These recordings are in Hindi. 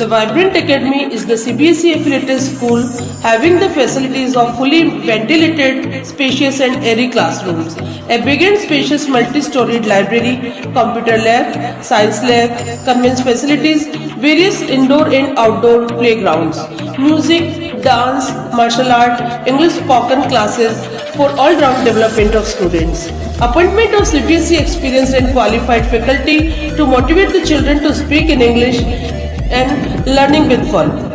The Vibrant Academy is the CBSE affiliated school having the facilities of fully ventilated, spacious and airy classrooms, a big and spacious multi-storied library, computer lab, science lab, convenience facilities, various indoor and outdoor playgrounds, music, dance, martial art, English spoken classes for all-round development of students. Appointment of CBSE experienced and qualified faculty to motivate the children to speak in English and learning with fun.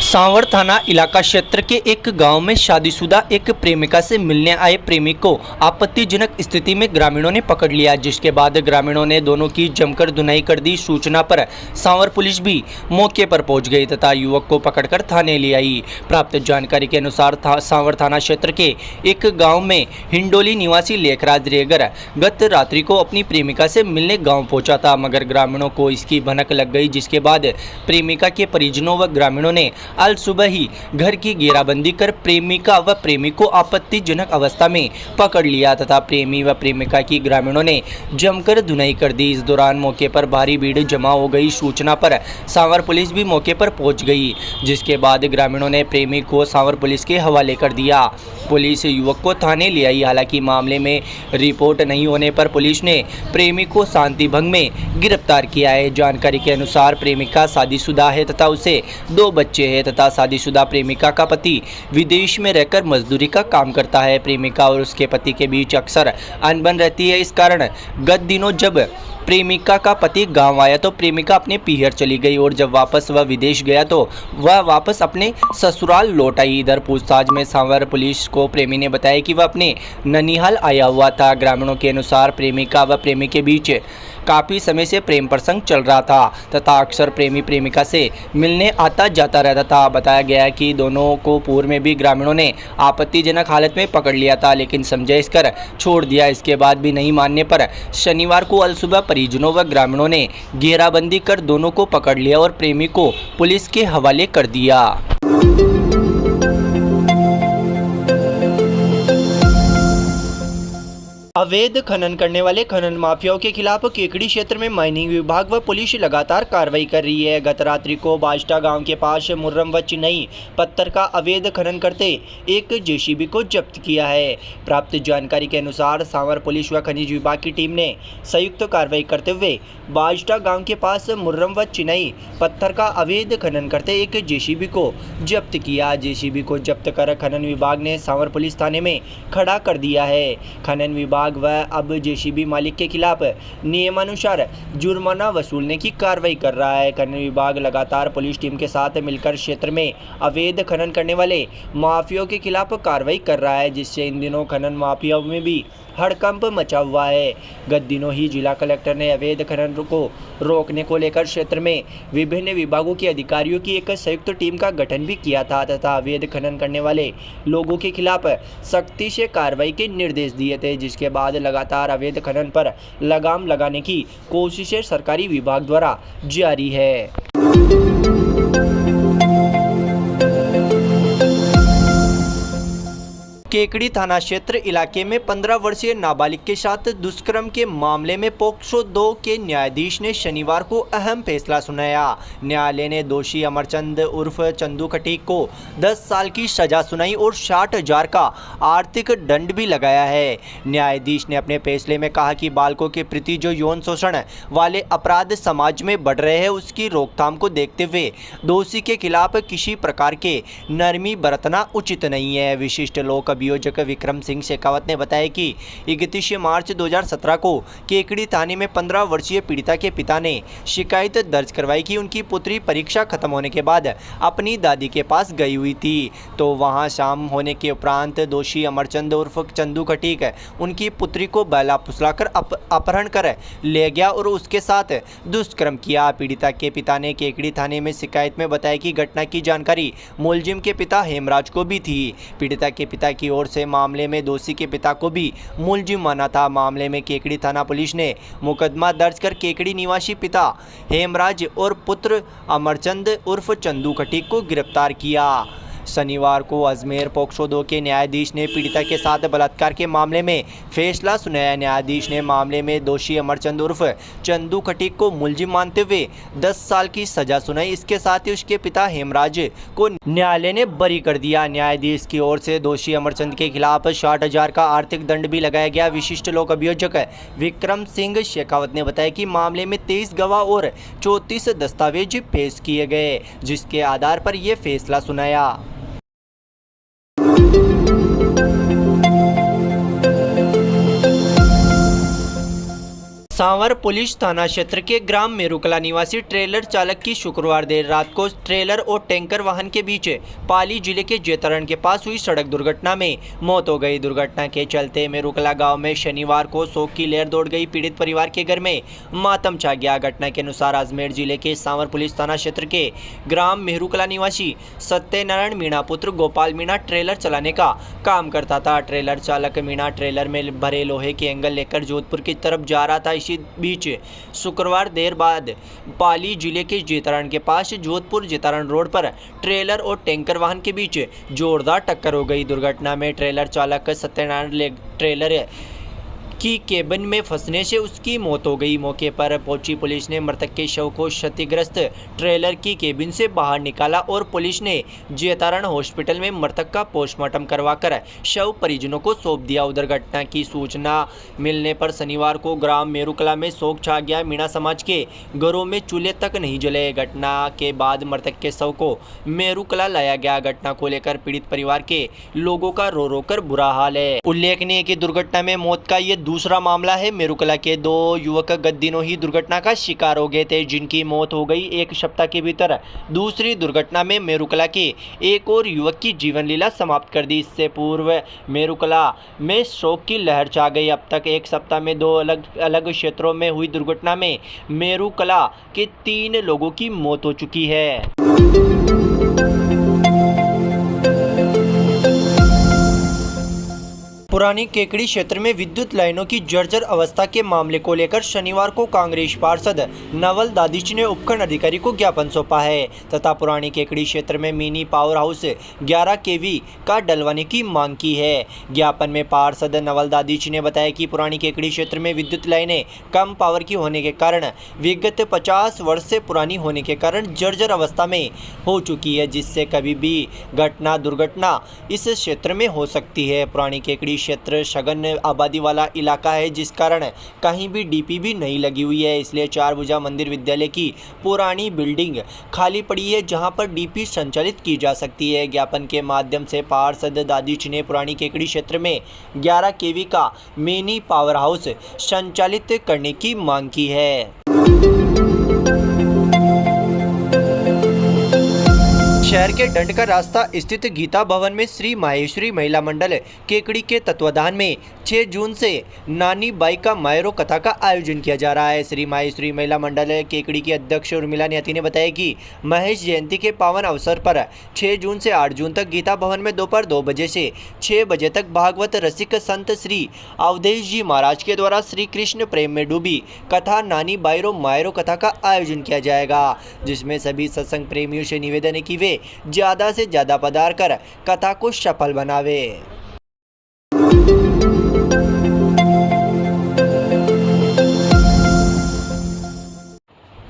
सांवर थाना इलाका क्षेत्र के एक गांव में शादीशुदा एक प्रेमिका से मिलने आए प्रेमिक को आपत्तिजनक स्थिति में ग्रामीणों ने पकड़ लिया, जिसके बाद ग्रामीणों ने दोनों की जमकर धुनाई कर दी। सूचना पर सांवर पुलिस भी मौके पर पहुंच गई तथा युवक को पकड़कर थाने ले आई। प्राप्त जानकारी के अनुसार सांवर थाना क्षेत्र के एक गाँव में हिंडोली निवासी लेखराज रेगर गत रात्रि को अपनी प्रेमिका से मिलने गाँव पहुँचा था, मगर ग्रामीणों को इसकी भनक लग गई, जिसके बाद प्रेमिका के परिजनों व ग्रामीणों ने अल सुबह ही घर की घेराबंदी कर प्रेमिका व प्रेमी को आपत्तिजनक अवस्था में पकड़ लिया तथा प्रेमी व प्रेमिका की ग्रामीणों ने जमकर धुनाई कर दी। इस दौरान मौके पर भारी भीड़ जमा हो गई। सूचना पर सांवर पुलिस भी मौके पर पहुंच गई, जिसके बाद ग्रामीणों ने प्रेमी को सांवर पुलिस के हवाले कर दिया। पुलिस युवक को थाने ले आई। हालांकि मामले में रिपोर्ट नहीं होने पर पुलिस ने प्रेमी को शांति भंग में गिरफ्तार किया है। जानकारी के अनुसार प्रेमिका शादीशुदा है तथा उसे 2 बच्चे हैं तथा शादीशुदा प्रेमिका का पति विदेश में रहकर मजदूरी का काम करता है। प्रेमिका और उसके पति के बीच अक्सर अनबन रहती है। इस कारण गत दिनों जब प्रेमिका का पति गांव आया तो प्रेमिका अपने पीहर चली गई और जब वापस वह विदेश गया तो वह वापस अपने ससुराल लौट आई। इधर पूछताछ में सांवर पुलिस को प्रेमी ने बताया कि वह अपने ननिहाल आया हुआ था। ग्रामीणों के अनुसार प्रेमिका व प्रेमी के बीच काफ़ी समय से प्रेम प्रसंग चल रहा था तथा अक्सर प्रेमी प्रेमिका से मिलने आता जाता रहता था। बताया गया कि दोनों को पूर्व में भी ग्रामीणों ने आपत्तिजनक हालत में पकड़ लिया था, लेकिन समझाइश कर छोड़ दिया। इसके बाद भी नहीं मानने पर शनिवार को अलसुबह परिजनों व ग्रामीणों ने घेराबंदी कर दोनों को पकड़ लिया और प्रेमी को पुलिस के हवाले कर दिया। अवैध खनन करने वाले खनन माफियाओं के खिलाफ केकड़ी क्षेत्र में माइनिंग विभाग व पुलिस लगातार कार्रवाई कर रही है। गत रात्रि को बाजटा गांव के पास मुर्रम व चिनई पत्थर का अवैध खनन करते एक जेसीबी को जब्त किया है। प्राप्त जानकारी के अनुसार सांवर पुलिस व खनिज विभाग की टीम ने संयुक्त कार्रवाई करते हुए बाजटा गाँव के पास मुर्रम व चिनई पत्थर का अवैध खनन करते एक जेसीबी को जब्त किया। जेसीबी को जब्त कर खनन विभाग ने सांवर पुलिस थाने में खड़ा कर दिया है। खनन विभाग वह अब जेसीबी मालिक के खिलाफ नियमानुसार जुर्माना वसूलने की कार्रवाई कर रहा है। खनन विभाग लगातार पुलिस टीम के साथ मिलकर क्षेत्र में अवैध खनन करने वाले माफियाओं के खिलाफ कार्रवाई कर रहा है, जिससे इन दिनों खनन माफियाओं में भी हड़कंप मचा हुआ है। गत दिनों ही जिला कलेक्टर ने अवैध खनन को रोकने को लेकर क्षेत्र में विभिन्न विभागों के अधिकारियों की एक संयुक्त टीम का गठन भी किया था तथा अवैध खनन करने वाले लोगों के खिलाफ सख्ती से कार्रवाई के निर्देश दिए थे, जिसके बाद लगातार अवैध खनन पर लगाम लगाने की कोशिशें सरकारी विभाग द्वारा जारी है। केकड़ी थाना क्षेत्र इलाके में 15 वर्षीय नाबालिग के साथ दुष्कर्म के मामले में पोक्सो 2 के न्यायाधीश ने शनिवार को अहम फैसला सुनाया। न्यायालय ने दोषी अमरचंद उर्फ चंदू खटीक को 10 साल की सजा सुनाई और 60,000 का आर्थिक दंड भी लगाया है। न्यायाधीश ने अपने फैसले में कहा कि बालकों के प्रति जो यौन शोषण वाले अपराध समाज में बढ़ रहे हैं, उसकी रोकथाम को देखते हुए दोषी के खिलाफ किसी प्रकार के नरमी बरतना उचित नहीं है। विशिष्ट लोक अभियोजक विक्रम सिंह शेखावत ने बताया कि 31 मार्च 2017 को केकड़ी थाने में 15 वर्षीय पीड़िता के पिता ने शिकायत दर्ज करवाई कि उनकी पुत्री परीक्षा खत्म होने के बाद अपनी दादी के पास गई हुई थी, तो वहां शाम होने के उपरांत दोषी अमरचंद उर्फ चंदू खटीक उनकी पुत्री को बैला फुसलाकर अपहरण कर ले गया और उसके साथ दुष्कर्म किया। पीड़िता के पिता ने केकड़ी थाने में शिकायत में बताया कि घटना की जानकारी मुलजिम के पिता हेमराज को भी थी। पीड़िता के पिता की ओर से मामले में दोषी के पिता को भी मुलजिम माना था। मामले में केकड़ी थाना पुलिस ने मुकदमा दर्ज कर केकड़ी निवासी पिता हेमराज और पुत्र अमरचंद उर्फ चंदू खटीक को गिरफ्तार किया। शनिवार को अजमेर पोक्सो 2 के न्यायाधीश ने पीड़िता के साथ बलात्कार के मामले में फैसला सुनाया। न्यायाधीश ने मामले में दोषी अमरचंद उर्फ चंदू खटीक को मुलजिम मानते हुए 10 साल की सजा सुनाई। इसके साथ ही उसके पिता हेमराज को न्यायालय ने बरी कर दिया। न्यायाधीश की ओर से दोषी अमरचंद के खिलाफ 60,000 का आर्थिक दंड भी लगाया गया। विशिष्ट लोक अभियोजक विक्रम सिंह शेखावत ने बताया कि मामले में 23 गवाह और 34 दस्तावेज पेश किए गए, जिसके आधार पर यह फैसला सुनाया। सांवर पुलिस थाना क्षेत्र के ग्राम मेरुकला निवासी ट्रेलर चालक की शुक्रवार देर रात को ट्रेलर और टैंकर वाहन के बीच पाली जिले के जेतरण के पास हुई सड़क दुर्घटना में मौत हो गई। दुर्घटना के चलते मेरुकला गांव में शनिवार को शोक की लहर दौड़ गई। पीड़ित परिवार के घर में मातम छा गया। घटना के अनुसार अजमेर जिले के सांवर पुलिस थाना क्षेत्र के ग्राम मेरुकला निवासी सत्यनारायण मीणा पुत्र गोपाल मीणा ट्रेलर चलाने का काम करता था। ट्रेलर चालक मीणा ट्रेलर में भरे लोहे के एंगल लेकर जोधपुर की तरफ जा रहा था। इसी बीच शुक्रवार देर बाद पाली जिले के जेतरण के पास जोधपुर जेतरण रोड पर ट्रेलर और टैंकर वाहन के बीच जोरदार टक्कर हो गई। दुर्घटना में ट्रेलर चालक सत्यनारायण ट्रेलर की केबिन में फंसने से उसकी मौत हो गई। मौके पर पहुंची पुलिस ने मृतक के शव को क्षतिग्रस्त ट्रेलर की केबिन से बाहर निकाला और पुलिस ने जेतारण हॉस्पिटल में मृतक का पोस्टमार्टम करवाकर शव परिजनों को सौंप दिया। उधर घटना की सूचना मिलने पर शनिवार को ग्राम मेरुकला में शोक छा गया। मीणा समाज के घरों में चूल्हे तक नहीं जले। घटना के बाद मृतक के शव को मेरुकला लाया गया। घटना को लेकर पीड़ित परिवार के लोगों का रो रो कर बुरा हाल है। उल्लेखनीय है कि दुर्घटना में मौत का ये दूसरा मामला है। मेरुकला के 2 युवक गत दिनों ही दुर्घटना का शिकार हो गए थे, जिनकी मौत हो गई। एक सप्ताह के भीतर दूसरी दुर्घटना में मेरुकला के एक और युवक की जीवन लीला समाप्त कर दी। इससे पूर्व मेरुकला में शोक की लहर छा गई। अब तक एक सप्ताह में 2 अलग अलग क्षेत्रों में हुई दुर्घटना में मेरुकला के 3 लोगों की मौत हो चुकी है। पुरानी केकड़ी क्षेत्र में विद्युत लाइनों की जर्जर अवस्था के मामले को लेकर शनिवार को कांग्रेस पार्षद नवल दादिच ने उपखंड अधिकारी को ज्ञापन सौंपा है तथा पुरानी केकड़ी क्षेत्र में मिनी पावर हाउस 11 kV का डलवाने की मांग की है। ज्ञापन में पार्षद नवल दादिच ने बताया कि पुरानी केकड़ी क्षेत्र में विद्युत लाइनें कम पावर की होने के कारण विगत 50 वर्ष से पुरानी होने के कारण जर्जर अवस्था में हो चुकी है, जिससे कभी भी दुर्घटना इस क्षेत्र में हो सकती है। पुरानी केकड़ी क्षेत्र सघन आबादी वाला इलाका है, जिस कारण कहीं भी डीपी भी नहीं लगी हुई है। इसलिए 4 भुजा मंदिर विद्यालय की पुरानी बिल्डिंग खाली पड़ी है, जहां पर डीपी संचालित की जा सकती है। ज्ञापन के माध्यम से पार्षद दादिच ने पुरानी केकड़ी क्षेत्र में 11 kV का मिनी पावर हाउस संचालित करने की मांग की है। शहर के दंड का रास्ता स्थित गीता भवन में श्री माहेश्वरी महिला मंडल केकड़ी के तत्वाधान में 6 जून से नानी बाई का मायरो कथा का आयोजन किया जा रहा है। श्री माहेश्वरी महिला मंडल केकड़ी की अध्यक्ष उर्मिला नियति ने बताया कि महेश जयंती के पावन अवसर पर 6 जून से 8 जून तक गीता भवन में दोपहर 2 बजे से 6 बजे तक भागवत रसिक संत श्री अवधेश जी महाराज के द्वारा श्री कृष्ण प्रेम में डूबी कथा नानी बाईरो मायरो कथा का आयोजन किया जाएगा, जिसमें सभी सत्संग प्रेमियों से निवेदन है कि वे ज्यादा से ज्यादा पधार कर कथा को सफल बनावे।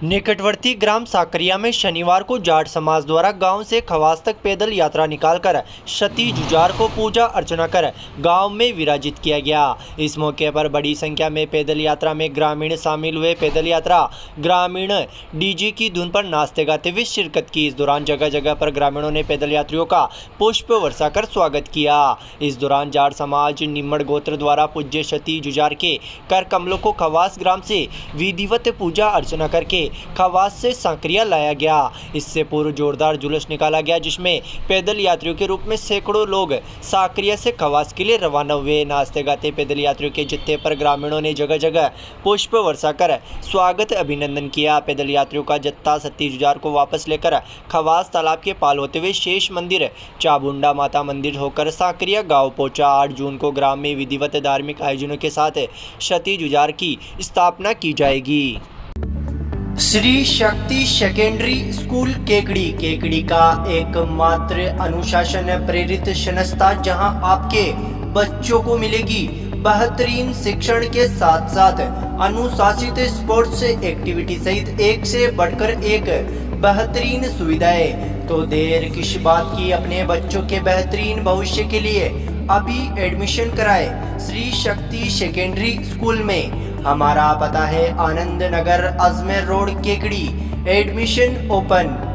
निकटवर्ती ग्राम साकरिया में शनिवार को जाट समाज द्वारा गांव से खवास तक पैदल यात्रा निकालकर सती जुजार को पूजा अर्चना कर गांव में विराजित किया गया। इस मौके पर बड़ी संख्या में पैदल यात्रा में ग्रामीण शामिल हुए। पैदल यात्रा ग्रामीण डीजे की धुन पर नाचते गाते हुए शिरकत की। इस दौरान जगह जगह पर ग्रामीणों ने पैदल यात्रियों का पुष्प वर्षा कर स्वागत किया। इस दौरान जाट समाज निम्मड़ गोत्र द्वारा पूज्य सती जुजार के कर कमलों को खवास ग्राम से विधिवत पूजा अर्चना करके खवास से साकरिया लाया गया। इससे पूर्व जोरदार जुलूस निकाला गया, जिसमें पैदल यात्रियों के रूप में सैकड़ों लोग साकरिया से खवास के लिए रवाना हुए। नाचते गाते पैदल यात्रियों के जत्थे पर ग्रामीणों ने जगह जगह पुष्प वर्षा कर स्वागत अभिनंदन किया। पैदल यात्रियों का जत्था सती जुजार को वापस लेकर खवास तालाब के पाल होते हुए शेष मंदिर चामुंडा माता मंदिर होकर साकरिया गाँव पहुंचा। 8 जून को ग्राम में विधिवत धार्मिक आयोजनों के साथ सती जुजार की स्थापना की जाएगी। श्री शक्ति सेकेंडरी स्कूल केकड़ी का एकमात्र अनुशासन प्रेरित संस्था, जहां आपके बच्चों को मिलेगी बेहतरीन शिक्षण के साथ साथ अनुशासित स्पोर्ट्स एक्टिविटी सहित एक से बढ़कर एक बेहतरीन सुविधाएं। तो देर किस बात की, अपने बच्चों के बेहतरीन भविष्य के लिए अभी एडमिशन कराएं श्री शक्ति सेकेंडरी स्कूल में। हमारा पता है Anand Nagar, Ajmer road, Kekri. Admission open.